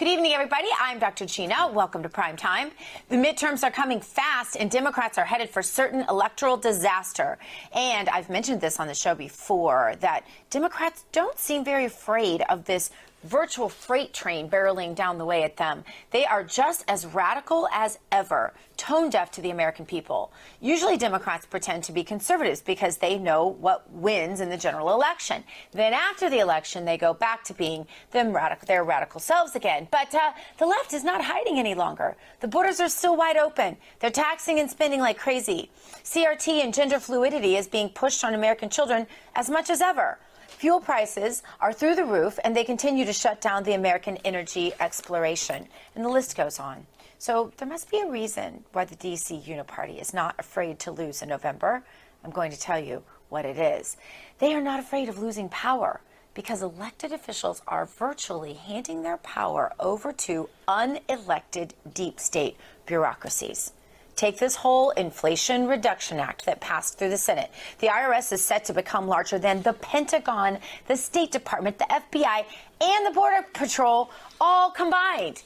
Good evening, everybody. I'm Dr. Gina. Welcome to Prime Time. The midterms are coming fast, and Democrats are headed for certain electoral disaster. And I've mentioned this on the show before, that Democrats don't seem very afraid of this virtual freight train barreling down the way at them. They are just as radical as ever, tone deaf to the American people. Usually Democrats pretend to be conservatives because they know what wins in the general election. Then after the election, they go back to being their radical selves again. But the left is not hiding any longer. The borders are still wide open. They're taxing and spending like crazy. CRT and gender fluidity is being pushed on American children as much as ever. Fuel prices are through the roof, and they continue to shut down the American energy exploration. And the list goes on. So there must be a reason why the D.C. Uniparty is not afraid to lose in November. I'm going to tell you what it is. They are not afraid of losing power because elected officials are virtually handing their power over to unelected deep state bureaucracies. Take this whole Inflation Reduction Act that passed through the Senate. The IRS is set to become larger than the Pentagon, the State Department, the FBI, and the Border Patrol all combined.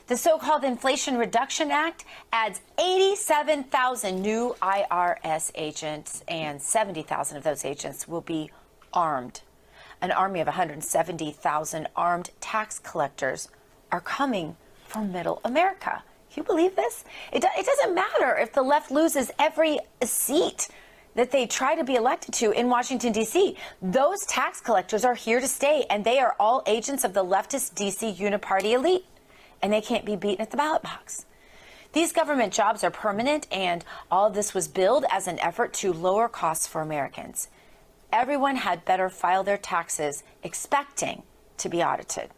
The so-called Inflation Reduction Act adds 87,000 new IRS agents, and 70,000 of those agents will be armed. An army of 170,000 armed tax collectors are coming for middle America. Can you believe this? It doesn't matter if the left loses every seat that they try to be elected to in Washington, D.C. Those tax collectors are here to stay, and they are all agents of the leftist D.C. Uniparty elite, and they can't be beaten at the ballot box. These government jobs are permanent, and all of this was billed as an effort to lower costs for Americans. Everyone had better file their taxes expecting to be audited.